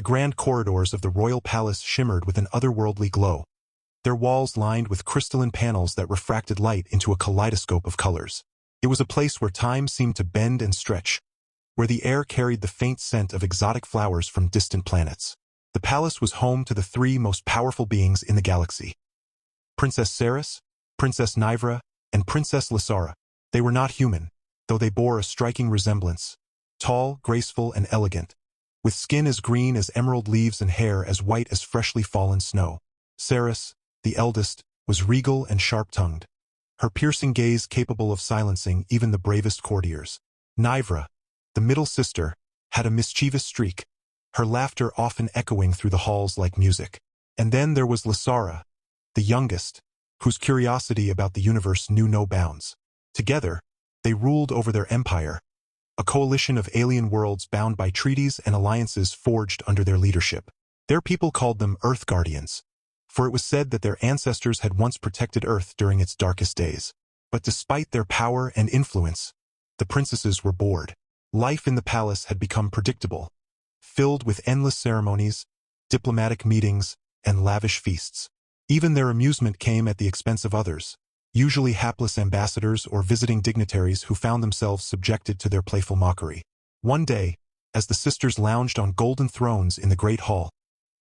grand corridors of the royal palace shimmered with an otherworldly glow, their walls lined with crystalline panels that refracted light into a kaleidoscope of colors. It was a place where time seemed to bend and stretch, where the air carried the faint scent of exotic flowers from distant planets. The palace was home to the three most powerful beings in the galaxy: Princess Ceres, Princess Nivra, and Princess Lysara. They were not human, though they bore a striking resemblance. Tall, graceful, and elegant, with skin as green as emerald leaves and hair as white as freshly fallen snow. Ceres, the eldest, was regal and sharp-tongued, her piercing gaze capable of silencing even the bravest courtiers. Nivra, the middle sister, had a mischievous streak, her laughter often echoing through the halls like music. And then there was Lysara, the youngest, whose curiosity about the universe knew no bounds. Together, they ruled over their empire, a coalition of alien worlds bound by treaties and alliances forged under their leadership. Their people called them Earth Guardians, for it was said that their ancestors had once protected Earth during its darkest days. But despite their power and influence, the princesses were bored. Life in the palace had become predictable, filled with endless ceremonies, diplomatic meetings, and lavish feasts. Even their amusement came at the expense of others, usually hapless ambassadors or visiting dignitaries who found themselves subjected to their playful mockery. One day, as the sisters lounged on golden thrones in the great hall,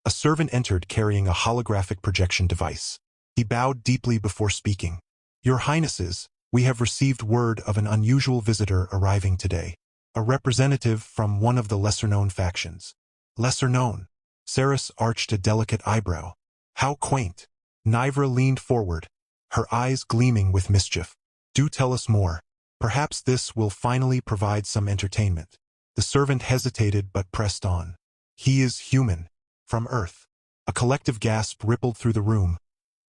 a servant entered carrying a holographic projection device. He bowed deeply before speaking. "Your Highnesses, we have received word of an unusual visitor arriving today. A representative from one of the lesser-known factions." "Lesser known?" Ceres arched a delicate eyebrow. "How quaint." Nivra leaned forward, her eyes gleaming with mischief. "Do tell us more. Perhaps this will finally provide some entertainment." The servant hesitated but pressed on. "He is human, from Earth." A collective gasp rippled through the room,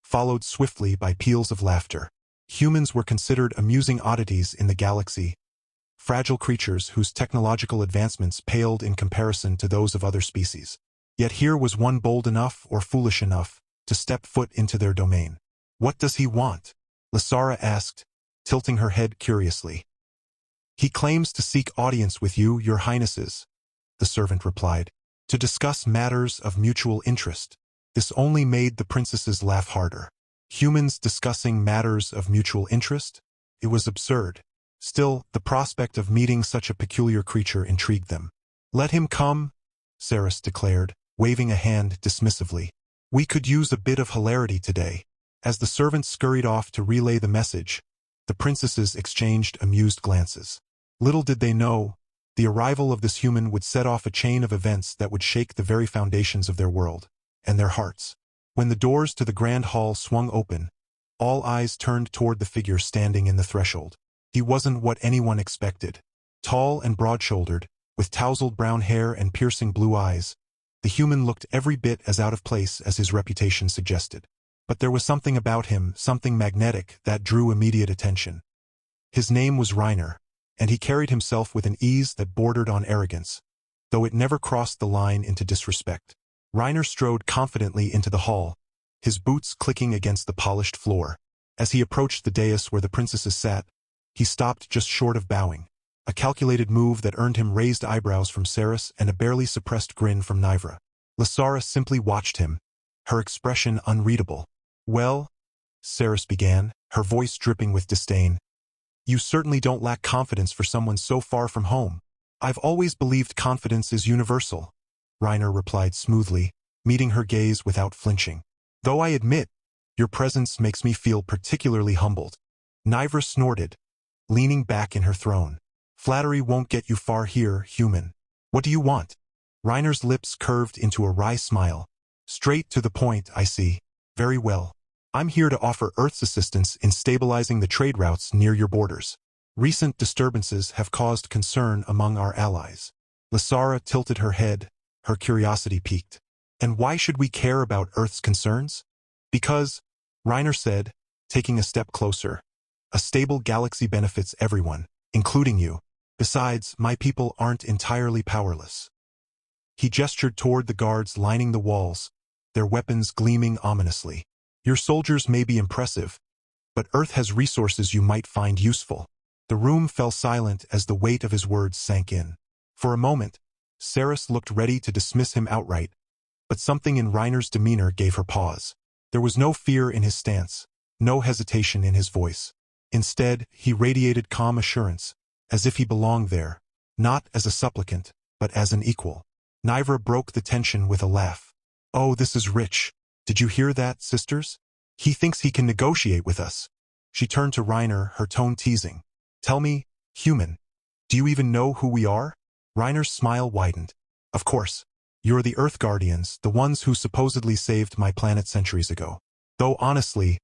followed swiftly by peals of laughter. Humans were considered amusing oddities in the galaxy, fragile creatures whose technological advancements paled in comparison to those of other species. Yet here was one bold enough or foolish enough to step foot into their domain. "What does he want?" Lysara asked, tilting her head curiously. "He claims to seek audience with you, your highnesses," the servant replied, "to discuss matters of mutual interest." This only made the princesses laugh harder. Humans discussing matters of mutual interest? It was absurd. Still, the prospect of meeting such a peculiar creature intrigued them. "Let him come," Ceres declared, waving a hand dismissively. "We could use a bit of hilarity today." As the servant scurried off to relay the message, the princesses exchanged amused glances. Little did they know, the arrival of this human would set off a chain of events that would shake the very foundations of their world, and their hearts. When the doors to the grand hall swung open, all eyes turned toward the figure standing in the threshold. He wasn't what anyone expected. Tall and broad-shouldered, with tousled brown hair and piercing blue eyes, the human looked every bit as out of place as his reputation suggested. But there was something about him, something magnetic, that drew immediate attention. His name was Reiner, and he carried himself with an ease that bordered on arrogance, though it never crossed the line into disrespect. Reiner strode confidently into the hall, his boots clicking against the polished floor. As he approached the dais where the princesses sat, he stopped just short of bowing, a calculated move that earned him raised eyebrows from Ceres and a barely suppressed grin from Nivra. Lysara simply watched him, her expression unreadable. "Well," Ceres began, her voice dripping with disdain, "you certainly don't lack confidence for someone so far from home." "I've always believed confidence is universal," Reiner replied smoothly, meeting her gaze without flinching. "Though I admit, your presence makes me feel particularly humbled." Nivra snorted, leaning back in her throne. "Flattery won't get you far here, human. What do you want?" Reiner's lips curved into a wry smile. "Straight to the point, I see. Very well. I'm here to offer Earth's assistance in stabilizing the trade routes near your borders. Recent disturbances have caused concern among our allies." Lysara tilted her head, her curiosity piqued. "And why should we care about Earth's concerns?" "Because," Reiner said, taking a step closer, "a stable galaxy benefits everyone, including you. Besides, my people aren't entirely powerless." He gestured toward the guards lining the walls, their weapons gleaming ominously. "Your soldiers may be impressive, but Earth has resources you might find useful." The room fell silent as the weight of his words sank in. For a moment, Saris looked ready to dismiss him outright, but something in Reiner's demeanor gave her pause. There was no fear in his stance, no hesitation in his voice. Instead, he radiated calm assurance, as if he belonged there, not as a supplicant, but as an equal. Nivra broke the tension with a laugh. "Oh, this is rich. Did you hear that, sisters? He thinks he can negotiate with us." She turned to Reiner, her tone teasing. "Tell me, human, do you even know who we are?" Reiner's smile widened. "Of course. You're the Earth Guardians, the ones who supposedly saved my planet centuries ago. Though honestly,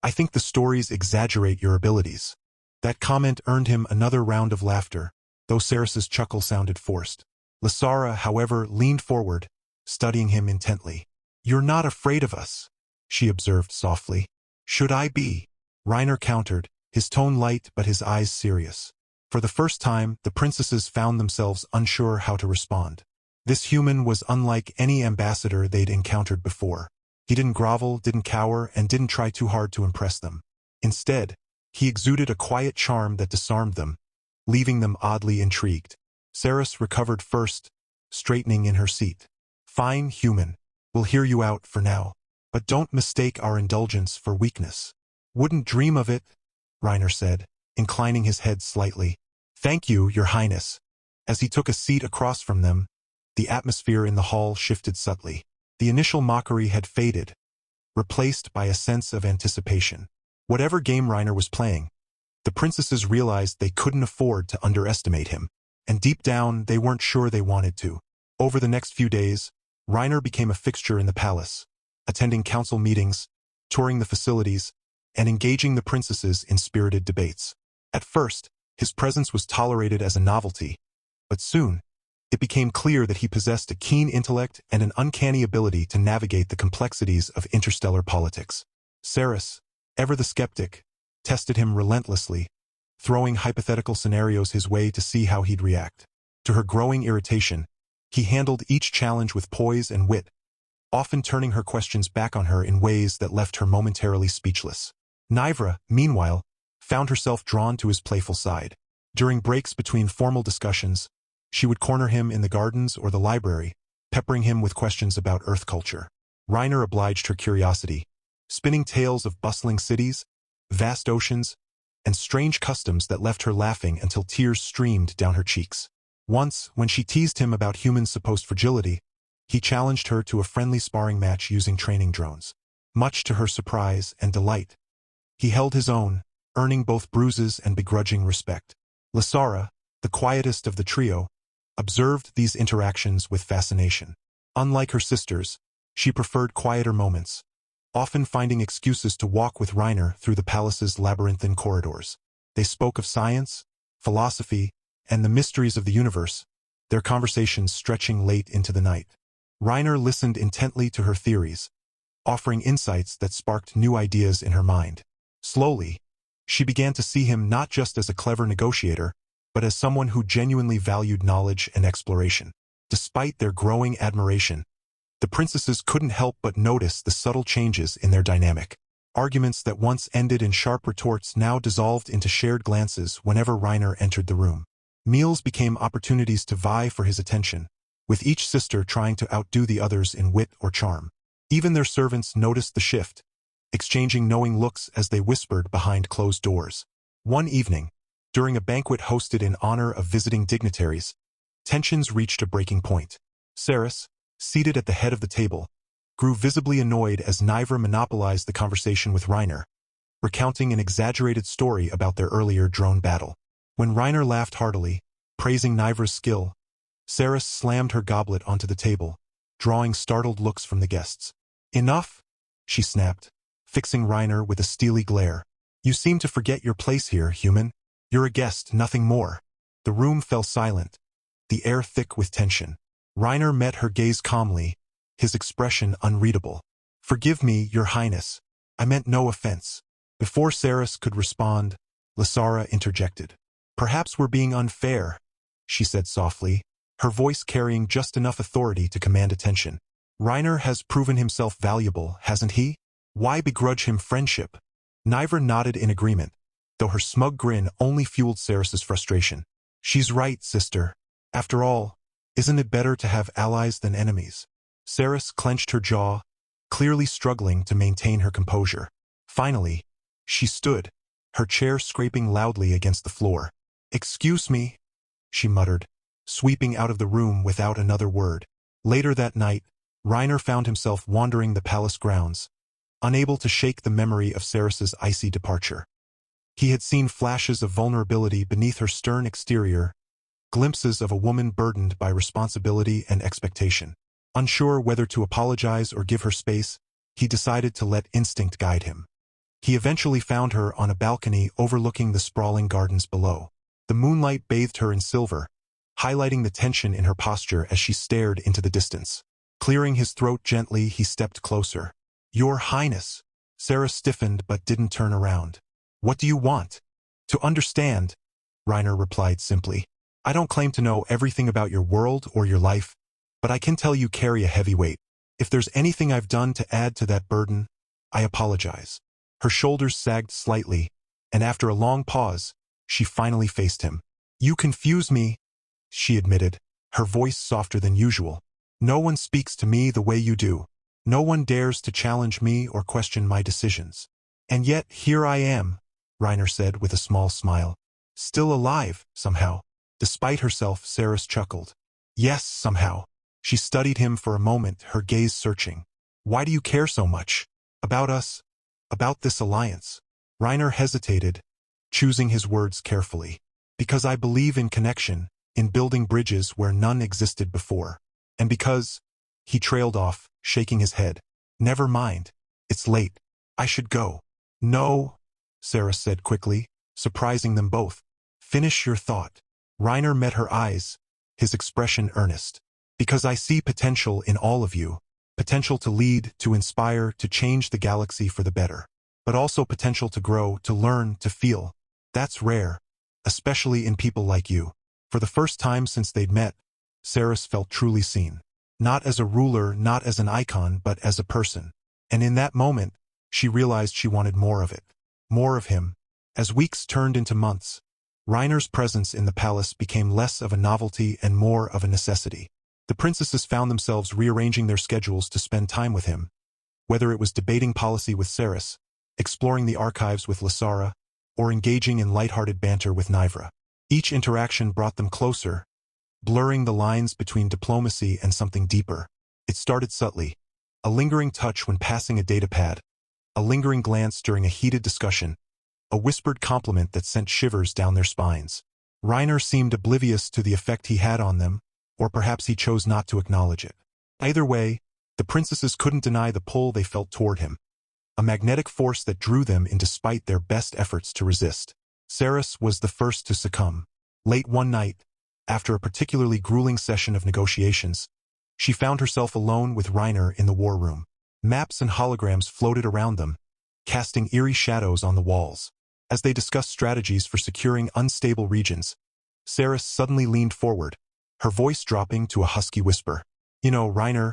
I think the stories exaggerate your abilities." That comment earned him another round of laughter, though Saris's chuckle sounded forced. Lasara, however, leaned forward, studying him intently. "You're not afraid of us," she observed softly. "Should I be?" Reiner countered, his tone light but his eyes serious. For the first time, the princesses found themselves unsure how to respond. This human was unlike any ambassador they'd encountered before. He didn't grovel, didn't cower, and didn't try too hard to impress them. Instead, he exuded a quiet charm that disarmed them, leaving them oddly intrigued. Saris recovered first, straightening in her seat. "Fine, human. We'll hear you out for now. But don't mistake our indulgence for weakness." "Wouldn't dream of it," Reiner said, inclining his head slightly. "Thank you, Your Highness." As he took a seat across from them, the atmosphere in the hall shifted subtly. The initial mockery had faded, replaced by a sense of anticipation. Whatever game Reiner was playing, the princesses realized they couldn't afford to underestimate him, and deep down they weren't sure they wanted to. Over the next few days, Reiner became a fixture in the palace, attending council meetings, touring the facilities, and engaging the princesses in spirited debates. At first, his presence was tolerated as a novelty, but soon, it became clear that he possessed a keen intellect and an uncanny ability to navigate the complexities of interstellar politics. Saris, ever the skeptic, tested him relentlessly, throwing hypothetical scenarios his way to see how he'd react. To her growing irritation, he handled each challenge with poise and wit, often turning her questions back on her in ways that left her momentarily speechless. Nivra, meanwhile, found herself drawn to his playful side. During breaks between formal discussions, she would corner him in the gardens or the library, peppering him with questions about Earth culture. Reiner obliged her curiosity, spinning tales of bustling cities, vast oceans, and strange customs that left her laughing until tears streamed down her cheeks. Once, when she teased him about humans' supposed fragility, he challenged her to a friendly sparring match using training drones. Much to her surprise and delight, he held his own, earning both bruises and begrudging respect. Lasara, the quietest of the trio, observed these interactions with fascination. Unlike her sisters, she preferred quieter moments, often finding excuses to walk with Reiner through the palace's labyrinthine corridors. They spoke of science, philosophy, and the mysteries of the universe, their conversations stretching late into the night. Reiner listened intently to her theories, offering insights that sparked new ideas in her mind. Slowly, she began to see him not just as a clever negotiator, but as someone who genuinely valued knowledge and exploration. Despite their growing admiration, the princesses couldn't help but notice the subtle changes in their dynamic. Arguments that once ended in sharp retorts now dissolved into shared glances whenever Reiner entered the room. Meals became opportunities to vie for his attention, with each sister trying to outdo the others in wit or charm. Even their servants noticed the shift, exchanging knowing looks as they whispered behind closed doors. One evening, during a banquet hosted in honor of visiting dignitaries, tensions reached a breaking point. Saris, seated at the head of the table, grew visibly annoyed as Nivra monopolized the conversation with Reiner, recounting an exaggerated story about their earlier drone battle. When Reiner laughed heartily, praising Nivra's skill, Saris slammed her goblet onto the table, drawing startled looks from the guests. "Enough," she snapped, fixing Reiner with a steely glare. "You seem to forget your place here, human. You're a guest, nothing more." The room fell silent, the air thick with tension. Reiner met her gaze calmly, his expression unreadable. "Forgive me, Your Highness. I meant no offense." Before Saris could respond, Lasara interjected. "Perhaps we're being unfair," she said softly, her voice carrying just enough authority to command attention. "Reiner has proven himself valuable, hasn't he? Why begrudge him friendship?" Nivra nodded in agreement, though her smug grin only fueled Saris's frustration. "She's right, sister. After all, Isn't it better to have allies than enemies? Saris clenched her jaw, clearly struggling to maintain her composure. Finally, she stood, her chair scraping loudly against the floor. "Excuse me," she muttered, sweeping out of the room without another word. Later that night, Reiner found himself wandering the palace grounds, unable to shake the memory of Saris's icy departure. He had seen flashes of vulnerability beneath her stern exterior, glimpses of a woman burdened by responsibility and expectation. Unsure whether to apologize or give her space, he decided to let instinct guide him. He eventually found her on a balcony overlooking the sprawling gardens below. The moonlight bathed her in silver, highlighting the tension in her posture as she stared into the distance. Clearing his throat gently, he stepped closer. "Your Highness." Sarah stiffened but didn't turn around. "What do you want?" "To understand," Reiner replied simply. "I don't claim to know everything about your world or your life, but I can tell you carry a heavy weight. If there's anything I've done to add to that burden, I apologize." Her shoulders sagged slightly, and after a long pause, she finally faced him. "You confuse me," she admitted, her voice softer than usual. "No one speaks to me the way you do. No one dares to challenge me or question my decisions. And yet here I am," Reiner said with a small smile. "Still alive, somehow." Despite herself, Saris chuckled. "Yes, somehow." She studied him for a moment, her gaze searching. "Why do you care so much? About us? About this alliance?" Reiner hesitated, choosing his words carefully. "Because I believe in connection, in building bridges where none existed before. And because—" He trailed off, shaking his head. "Never mind. It's late. I should go." "No," Sarah said quickly, surprising them both. "Finish your thought." Reiner met her eyes, his expression earnest. "Because I see potential in all of you. Potential to lead, to inspire, to change the galaxy for the better. But also potential to grow, to learn, to feel. That's rare, especially in people like you." For the first time since they'd met, Saris felt truly seen. Not as a ruler, not as an icon, but as a person. And in that moment, she realized she wanted more of it. More of him. As weeks turned into months, Reiner's presence in the palace became less of a novelty and more of a necessity. The princesses found themselves rearranging their schedules to spend time with him, whether it was debating policy with Saris, exploring the archives with Lasara, or engaging in lighthearted banter with Nivra. Each interaction brought them closer, blurring the lines between diplomacy and something deeper. It started subtly, a lingering touch when passing a datapad, a lingering glance during a heated discussion, a whispered compliment that sent shivers down their spines. Reiner seemed oblivious to the effect he had on them, or perhaps he chose not to acknowledge it. Either way, the princesses couldn't deny the pull they felt toward him, a magnetic force that drew them in despite their best efforts to resist. Saris was the first to succumb. Late one night, after a particularly grueling session of negotiations, she found herself alone with Reiner in the war room. Maps and holograms floated around them, casting eerie shadows on the walls. As they discussed strategies for securing unstable regions, Saris suddenly leaned forward, her voice dropping to a husky whisper. "You know, Reiner,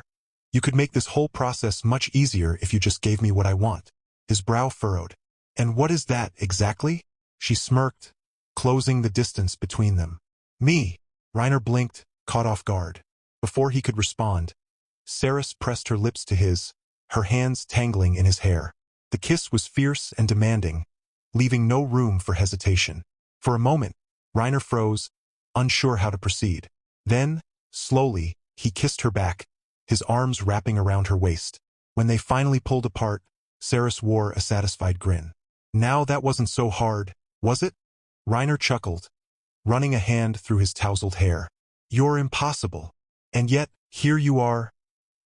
you could make this whole process much easier if you just gave me what I want." His brow furrowed. "And what is that, exactly?" She smirked, closing the distance between them. "Me." Reiner blinked, caught off guard. Before he could respond, Saris pressed her lips to his, her hands tangling in his hair. The kiss was fierce and demanding, leaving no room for hesitation. For a moment, Reiner froze, unsure how to proceed. Then, slowly, he kissed her back, his arms wrapping around her waist. When they finally pulled apart, Saris wore a satisfied grin. "Now that wasn't so hard, was it?" Reiner chuckled, running a hand through his tousled hair. "You're impossible. And yet, here you are."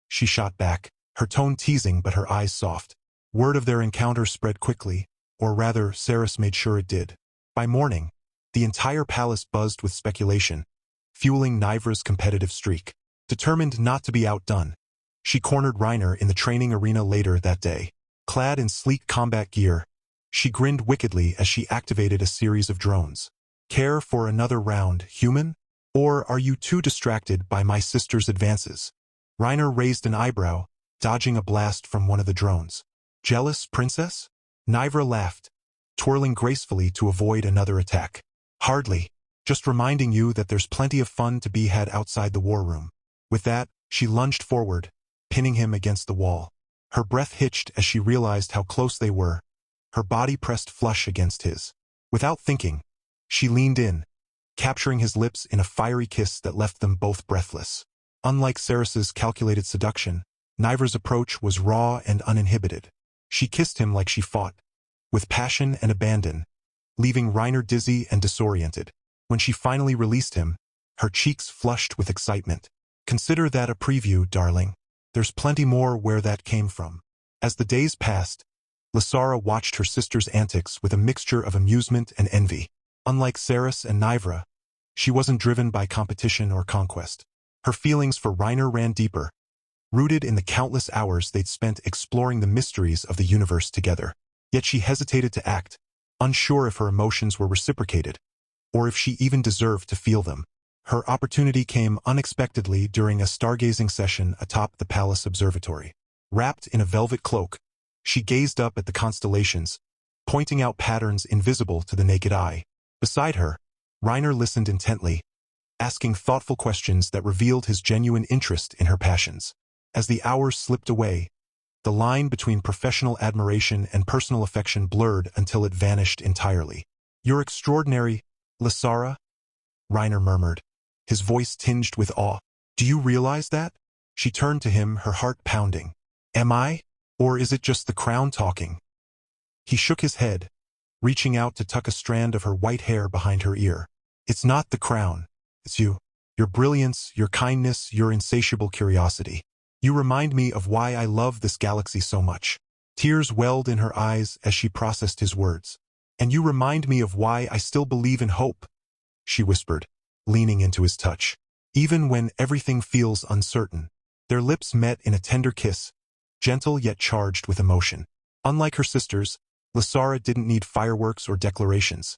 She shot back, her tone teasing but her eyes soft. Word of their encounter spread quickly, or rather, Saris made sure it did. By morning, the entire palace buzzed with speculation, fueling Nivra's competitive streak. Determined not to be outdone, she cornered Reiner in the training arena later that day. Clad in sleek combat gear, she grinned wickedly as she activated a series of drones. "Care for another round, human? Or are you too distracted by my sister's advances?" Reiner raised an eyebrow, dodging a blast from one of the drones. "Jealous, princess?" Nivra laughed, twirling gracefully to avoid another attack. "Hardly. Just reminding you that there's plenty of fun to be had outside the war room. With that, she lunged forward, pinning him against the wall. Her breath hitched as she realized how close they were. Her body pressed flush against his. Without thinking, she leaned in, capturing his lips in a fiery kiss that left them both breathless. Unlike Saris's calculated seduction, Nivra's approach was raw and uninhibited. She kissed him like she fought, with passion and abandon, leaving Reiner dizzy and disoriented. When she finally released him, her cheeks flushed with excitement. Consider that a preview, darling. There's plenty more where that came from. As the days passed, Lasara watched her sister's antics with a mixture of amusement and envy. Unlike Saris and Nivra, she wasn't driven by competition or conquest. Her feelings for Reiner ran deeper, rooted in the countless hours they'd spent exploring the mysteries of the universe together. Yet she hesitated to act, unsure if her emotions were reciprocated, or if she even deserved to feel them. Her opportunity came unexpectedly during a stargazing session atop the palace observatory. Wrapped in a velvet cloak, she gazed up at the constellations, pointing out patterns invisible to the naked eye. Beside her, Reiner listened intently, asking thoughtful questions that revealed his genuine interest in her passions. As the hours slipped away, the line between professional admiration and personal affection blurred until it vanished entirely. "You're extraordinary, Lasara," Reiner murmured, his voice tinged with awe. "Do you realize that?" She turned to him, her heart pounding. "Am I? Or is it just the crown talking?" He shook his head, reaching out to tuck a strand of her white hair behind her ear. "It's not the crown. It's you. Your brilliance, your kindness, your insatiable curiosity. You remind me of why I love this galaxy so much." Tears welled in her eyes as she processed his words. "And you remind me of why I still believe in hope," she whispered, leaning into his touch. "Even when everything feels uncertain." Their lips met in a tender kiss, gentle yet charged with emotion. Unlike her sisters, Lasara didn't need fireworks or declarations.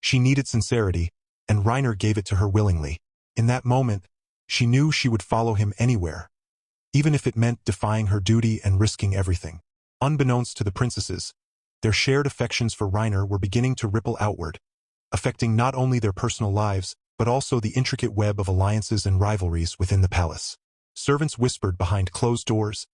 She needed sincerity, and Reiner gave it to her willingly. In that moment, she knew she would follow him anywhere, even if it meant defying her duty and risking everything. Unbeknownst to the princesses, their shared affections for Reiner were beginning to ripple outward, affecting not only their personal lives, but also the intricate web of alliances and rivalries within the palace. Servants whispered behind closed doors,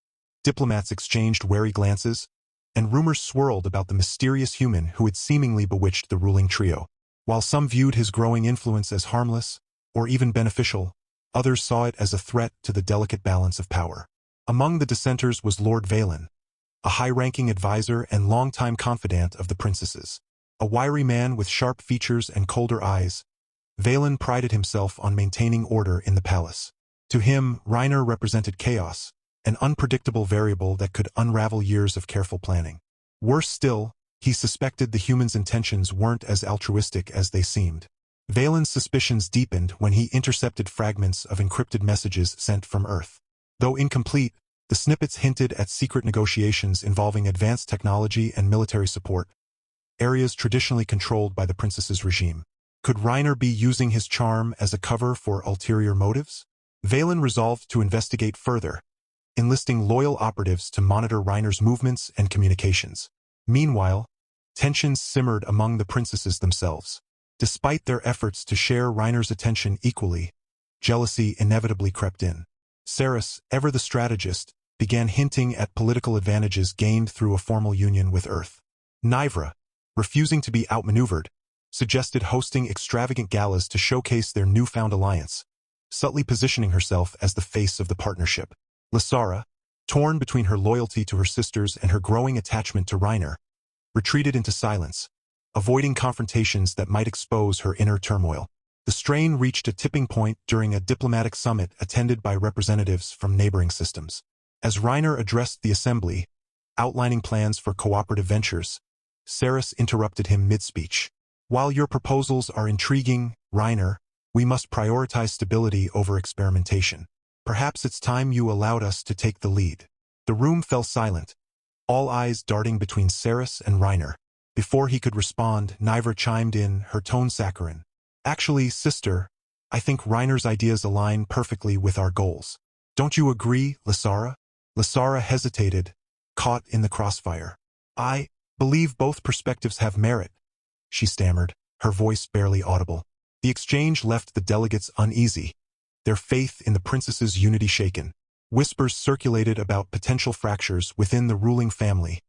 diplomats exchanged wary glances, and rumors swirled about the mysterious human who had seemingly bewitched the ruling trio. While some viewed his growing influence as harmless, or even beneficial, others saw it as a threat to the delicate balance of power. Among the dissenters was Lord Valen, a high-ranking advisor and longtime confidant of the princesses. A wiry man with sharp features and colder eyes, Valen prided himself on maintaining order in the palace. To him, Reiner represented chaos, an unpredictable variable that could unravel years of careful planning. Worse still, he suspected the humans' intentions weren't as altruistic as they seemed. Valen's suspicions deepened when he intercepted fragments of encrypted messages sent from Earth. Though incomplete, the snippets hinted at secret negotiations involving advanced technology and military support, areas traditionally controlled by the princess's regime. Could Reiner be using his charm as a cover for ulterior motives? Valen resolved to investigate further, enlisting loyal operatives to monitor Reiner's movements and communications. Meanwhile, tensions simmered among the princesses themselves. Despite their efforts to share Reiner's attention equally, jealousy inevitably crept in. Saris, ever the strategist, began hinting at political advantages gained through a formal union with Earth. Nivra, refusing to be outmaneuvered, suggested hosting extravagant galas to showcase their newfound alliance, subtly positioning herself as the face of the partnership. Lasara, torn between her loyalty to her sisters and her growing attachment to Reiner, retreated into silence, avoiding confrontations that might expose her inner turmoil. The strain reached a tipping point during a diplomatic summit attended by representatives from neighboring systems. As Reiner addressed the assembly, outlining plans for cooperative ventures, Saris interrupted him mid-speech. "While your proposals are intriguing, Reiner, we must prioritize stability over experimentation. Perhaps it's time you allowed us to take the lead." The room fell silent, all eyes darting between Saris and Reiner. Before he could respond, Nivra chimed in, her tone saccharine. "Actually, sister, I think Reiner's ideas align perfectly with our goals. Don't you agree, Lasara?" Lasara hesitated, caught in the crossfire. "I believe both perspectives have merit," she stammered, her voice barely audible. The exchange left the delegates uneasy, their faith in the princess's unity shaken. Whispers circulated about potential fractures within the ruling family,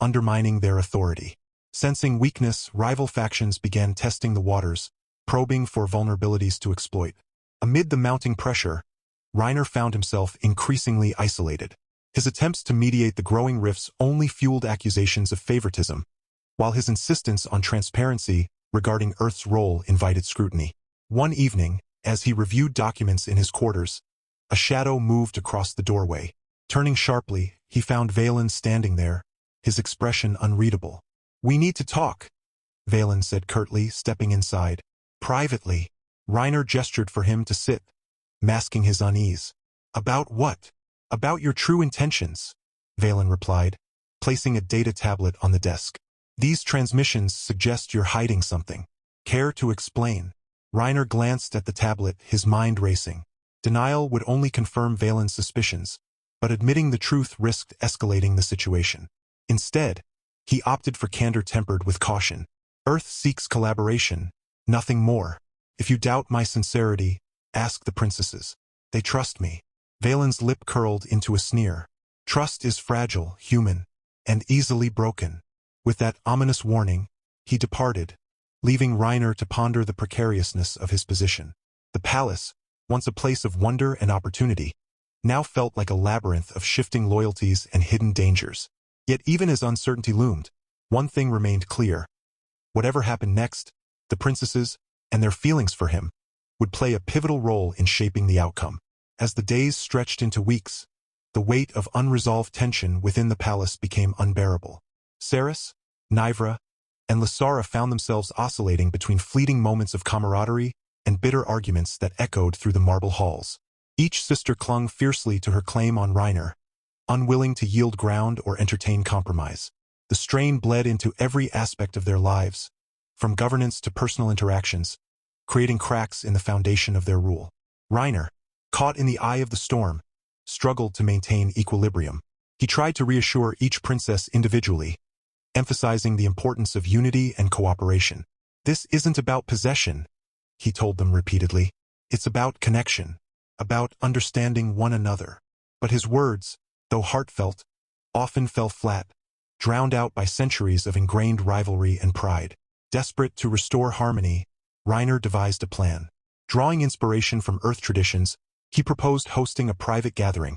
undermining their authority. Sensing weakness, rival factions began testing the waters, probing for vulnerabilities to exploit. Amid the mounting pressure, Reiner found himself increasingly isolated. His attempts to mediate the growing rifts only fueled accusations of favoritism, while his insistence on transparency regarding Earth's role invited scrutiny. One evening, as he reviewed documents in his quarters, a shadow moved across the doorway. Turning sharply, he found Valen standing there, his expression unreadable. "We need to talk," Valen said curtly, stepping inside. "Privately." Reiner gestured for him to sit, masking his unease. "About what?" "About your true intentions," Valen replied, placing a data tablet on the desk. "These transmissions suggest you're hiding something. Care to explain?" Reiner glanced at the tablet, his mind racing. Denial would only confirm Valen's suspicions, but admitting the truth risked escalating the situation. Instead, he opted for candor tempered with caution. "Earth seeks collaboration, nothing more. If you doubt my sincerity, ask the princesses. They trust me." Valen's lip curled into a sneer. "Trust is fragile, human, and easily broken." With that ominous warning, he departed, leaving Reiner to ponder the precariousness of his position. The palace, once a place of wonder and opportunity, now felt like a labyrinth of shifting loyalties and hidden dangers. Yet even as uncertainty loomed, one thing remained clear. Whatever happened next, the princesses, and their feelings for him, would play a pivotal role in shaping the outcome. As the days stretched into weeks, the weight of unresolved tension within the palace became unbearable. Saris, Nivra, and Lysara found themselves oscillating between fleeting moments of camaraderie and bitter arguments that echoed through the marble halls. Each sister clung fiercely to her claim on Reiner, unwilling to yield ground or entertain compromise. The strain bled into every aspect of their lives, from governance to personal interactions, creating cracks in the foundation of their rule. Reiner, caught in the eye of the storm, struggled to maintain equilibrium. He tried to reassure each princess individually, emphasizing the importance of unity and cooperation. "This isn't about possession," he told them repeatedly. "It's about connection, about understanding one another." But his words, though heartfelt, often fell flat, drowned out by centuries of ingrained rivalry and pride. Desperate to restore harmony, Reiner devised a plan. Drawing inspiration from Earth traditions, he proposed hosting a private gathering,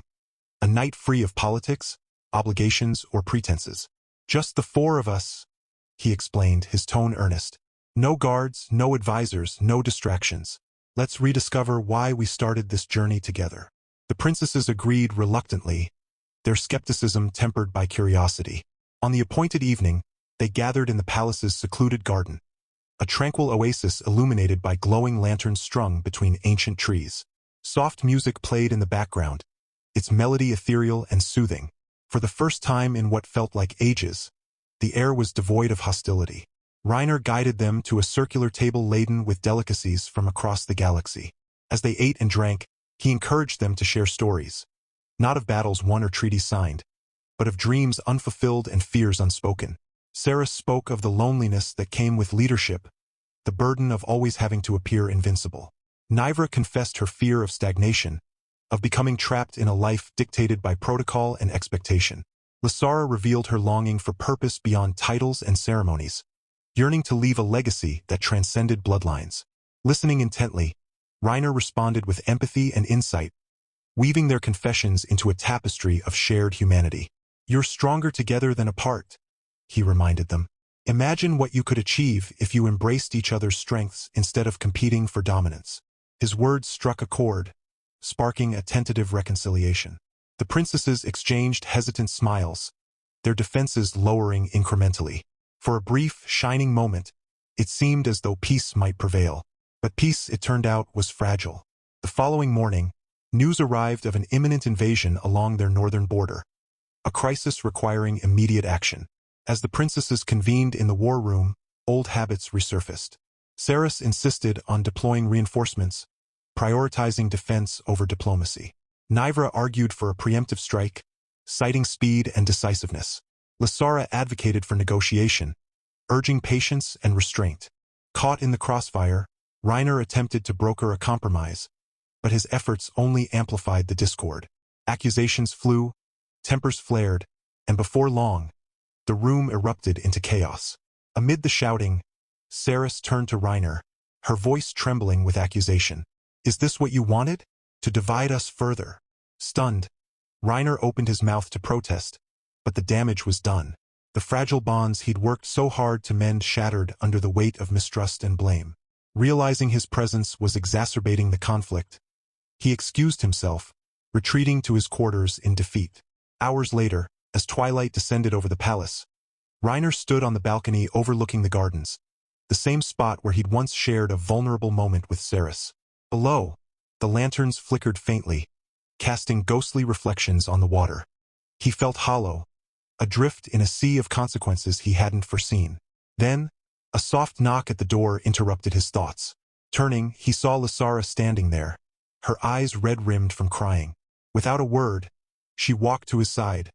a night free of politics, obligations, or pretenses. "Just the four of us," he explained, his tone earnest. "No guards, no advisors, no distractions. Let's rediscover why we started this journey together." The princesses agreed reluctantly, their skepticism tempered by curiosity. On the appointed evening, they gathered in the palace's secluded garden, a tranquil oasis illuminated by glowing lanterns strung between ancient trees. Soft music played in the background, its melody ethereal and soothing. For the first time in what felt like ages, the air was devoid of hostility. Reiner guided them to a circular table laden with delicacies from across the galaxy. As they ate and drank, he encouraged them to share stories, not of battles won or treaties signed, but of dreams unfulfilled and fears unspoken. Saris spoke of the loneliness that came with leadership, the burden of always having to appear invincible. Nivra confessed her fear of stagnation, of becoming trapped in a life dictated by protocol and expectation. Lysara revealed her longing for purpose beyond titles and ceremonies, yearning to leave a legacy that transcended bloodlines. Listening intently, Reiner responded with empathy and insight, weaving their confessions into a tapestry of shared humanity. "You're stronger together than apart," he reminded them. "Imagine what you could achieve if you embraced each other's strengths instead of competing for dominance." His words struck a chord, sparking a tentative reconciliation. The princesses exchanged hesitant smiles, their defenses lowering incrementally. For a brief, shining moment, it seemed as though peace might prevail. But peace, it turned out, was fragile. The following morning, news arrived of an imminent invasion along their northern border, a crisis requiring immediate action. As the princesses convened in the war room, old habits resurfaced. Saris insisted on deploying reinforcements, prioritizing defense over diplomacy. Nivra argued for a preemptive strike, citing speed and decisiveness. Lysara advocated for negotiation, urging patience and restraint. Caught in the crossfire, Reiner attempted to broker a compromise, but his efforts only amplified the discord. Accusations flew, tempers flared, and before long, the room erupted into chaos. Amid the shouting, Saris turned to Reiner, her voice trembling with accusation. "Is this what you wanted? To divide us further?" Stunned, Reiner opened his mouth to protest, but the damage was done. The fragile bonds he'd worked so hard to mend shattered under the weight of mistrust and blame. Realizing his presence was exacerbating the conflict, he excused himself, retreating to his quarters in defeat. Hours later, as twilight descended over the palace, Reiner stood on the balcony overlooking the gardens, the same spot where he'd once shared a vulnerable moment with Saris. Below, the lanterns flickered faintly, casting ghostly reflections on the water. He felt hollow, adrift in a sea of consequences he hadn't foreseen. Then, a soft knock at the door interrupted his thoughts. Turning, he saw Lysara standing there, her eyes red-rimmed from crying. Without a word, she walked to his side,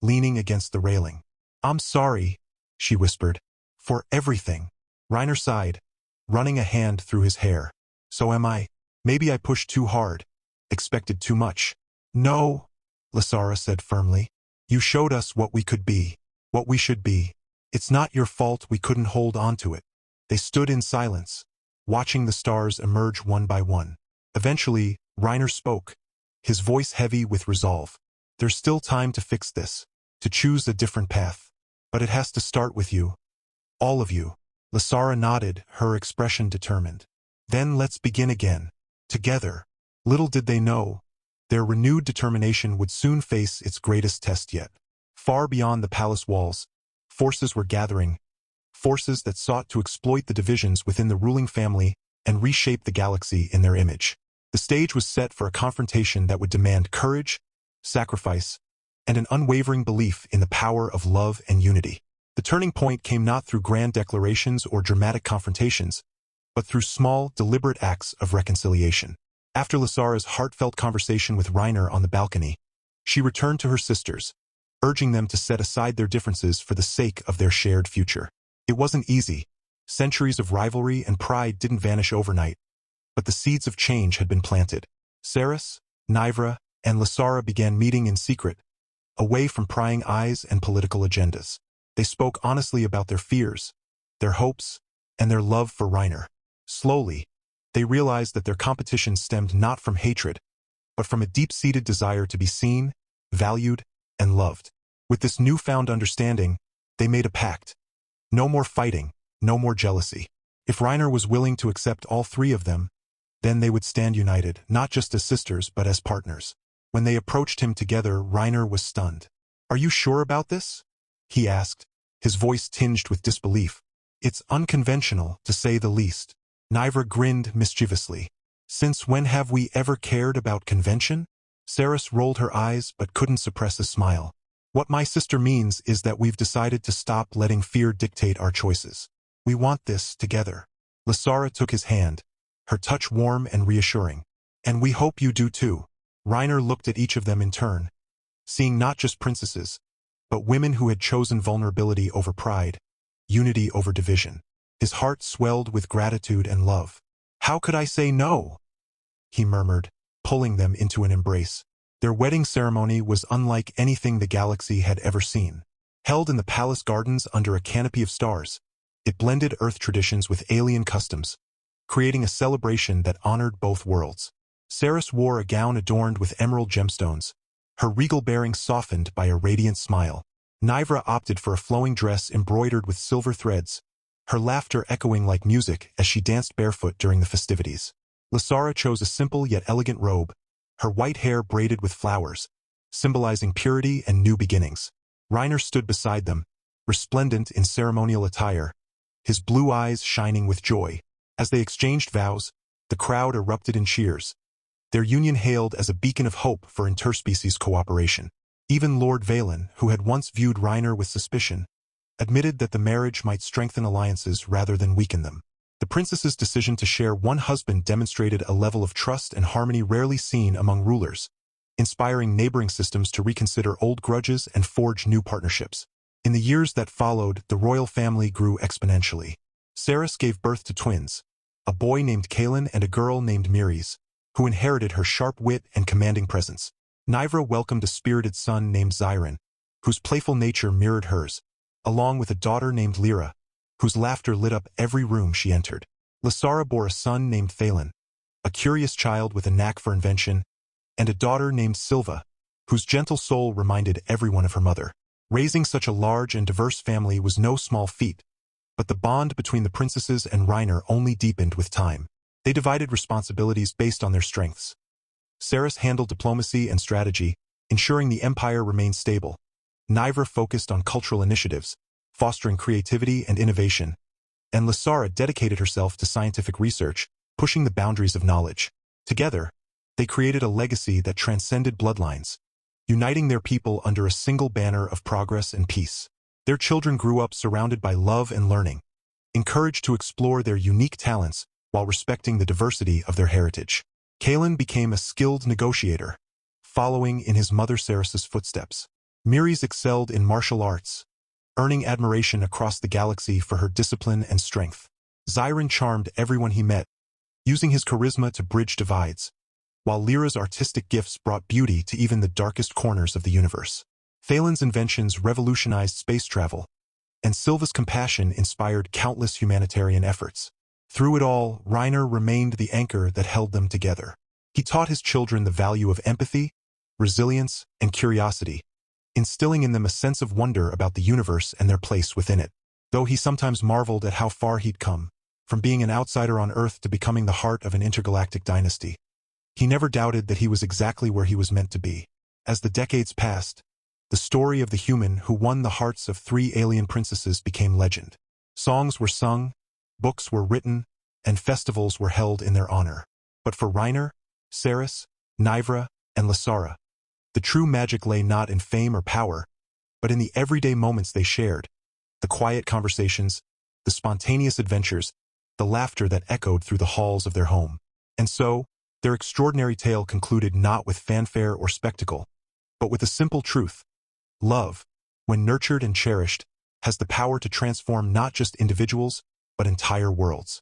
leaning against the railing. "I'm sorry," she whispered, "for everything." Reiner sighed, running a hand through his hair. "So am I. Maybe I pushed too hard, expected too much." "No," Lysara said firmly. "You showed us what we could be, what we should be. It's not your fault we couldn't hold on to it." They stood in silence, watching the stars emerge one by one. Eventually, Reiner spoke, his voice heavy with resolve. "There's still time to fix this, to choose a different path. But it has to start with you. All of you." Lysara nodded, her expression determined. "Then let's begin again. Together." Little did they know, their renewed determination would soon face its greatest test yet. Far beyond the palace walls, forces were gathering, forces that sought to exploit the divisions within the ruling family and reshape the galaxy in their image. The stage was set for a confrontation that would demand courage, sacrifice, and an unwavering belief in the power of love and unity. The turning point came not through grand declarations or dramatic confrontations, but through small, deliberate acts of reconciliation. After Lysara's heartfelt conversation with Reiner on the balcony, she returned to her sisters, urging them to set aside their differences for the sake of their shared future. It wasn't easy. Centuries of rivalry and pride didn't vanish overnight, but the seeds of change had been planted. Saris, Nivra, and Lysara began meeting in secret, away from prying eyes and political agendas. They spoke honestly about their fears, their hopes, and their love for Reiner. Slowly, they realized that their competition stemmed not from hatred, but from a deep-seated desire to be seen, valued, and loved. With this newfound understanding, they made a pact. No more fighting, no more jealousy. If Reiner was willing to accept all three of them, then they would stand united, not just as sisters but as partners. When they approached him together, Reiner was stunned. "Are you sure about this?" he asked, his voice tinged with disbelief. "It's unconventional, to say the least." Nivra grinned mischievously. "Since when have we ever cared about convention?" Saris rolled her eyes but couldn't suppress a smile. "What my sister means is that we've decided to stop letting fear dictate our choices. We want this together." Lysara took his hand, her touch warm and reassuring. "And we hope you do too." Reiner looked at each of them in turn, seeing not just princesses, but women who had chosen vulnerability over pride, unity over division. His heart swelled with gratitude and love. "How could I say no?" he murmured, pulling them into an embrace. Their wedding ceremony was unlike anything the galaxy had ever seen. Held in the palace gardens under a canopy of stars, it blended Earth traditions with alien customs, creating a celebration that honored both worlds. Saris wore a gown adorned with emerald gemstones, her regal bearing softened by a radiant smile. Nivra opted for a flowing dress embroidered with silver threads, her laughter echoing like music as she danced barefoot during the festivities. Lysara chose a simple yet elegant robe, her white hair braided with flowers, symbolizing purity and new beginnings. Reiner stood beside them, resplendent in ceremonial attire, his blue eyes shining with joy. As they exchanged vows, the crowd erupted in cheers, their union hailed as a beacon of hope for interspecies cooperation. Even Lord Valen, who had once viewed Reiner with suspicion, admitted that the marriage might strengthen alliances rather than weaken them. The princess's decision to share one husband demonstrated a level of trust and harmony rarely seen among rulers, inspiring neighboring systems to reconsider old grudges and forge new partnerships. In the years that followed, the royal family grew exponentially. Saris gave birth to twins, a boy named Kalen and a girl named Miris, who inherited her sharp wit and commanding presence. Nivra welcomed a spirited son named Zyron, whose playful nature mirrored hers, along with a daughter named Lyra, whose laughter lit up every room she entered. Lysara bore a son named Thalen, a curious child with a knack for invention, and a daughter named Silva, whose gentle soul reminded everyone of her mother. Raising such a large and diverse family was no small feat, but the bond between the princesses and Reiner only deepened with time. They divided responsibilities based on their strengths. Ceres handled diplomacy and strategy, ensuring the empire remained stable. Nivra focused on cultural initiatives, fostering creativity and innovation, and Lysara dedicated herself to scientific research, pushing the boundaries of knowledge. Together, they created a legacy that transcended bloodlines, uniting their people under a single banner of progress and peace. Their children grew up surrounded by love and learning, encouraged to explore their unique talents while respecting the diversity of their heritage. Kalen became a skilled negotiator, following in his mother Ceres's footsteps. Miris excelled in martial arts, earning admiration across the galaxy for her discipline and strength. Zyron charmed everyone he met, using his charisma to bridge divides, while Lyra's artistic gifts brought beauty to even the darkest corners of the universe. Thalen's inventions revolutionized space travel, and Silva's compassion inspired countless humanitarian efforts. Through it all, Reiner remained the anchor that held them together. He taught his children the value of empathy, resilience, and curiosity, instilling in them a sense of wonder about the universe and their place within it. Though he sometimes marveled at how far he'd come, from being an outsider on Earth to becoming the heart of an intergalactic dynasty, he never doubted that he was exactly where he was meant to be. As the decades passed, the story of the human who won the hearts of 3 alien princesses became legend. Songs were sung, books were written, and festivals were held in their honor. But for Reiner, Ceres, Nivra, and Lysara, the true magic lay not in fame or power, but in the everyday moments they shared, the quiet conversations, the spontaneous adventures, the laughter that echoed through the halls of their home. And so, their extraordinary tale concluded not with fanfare or spectacle, but with a simple truth. Love, when nurtured and cherished, has the power to transform not just individuals, but entire worlds.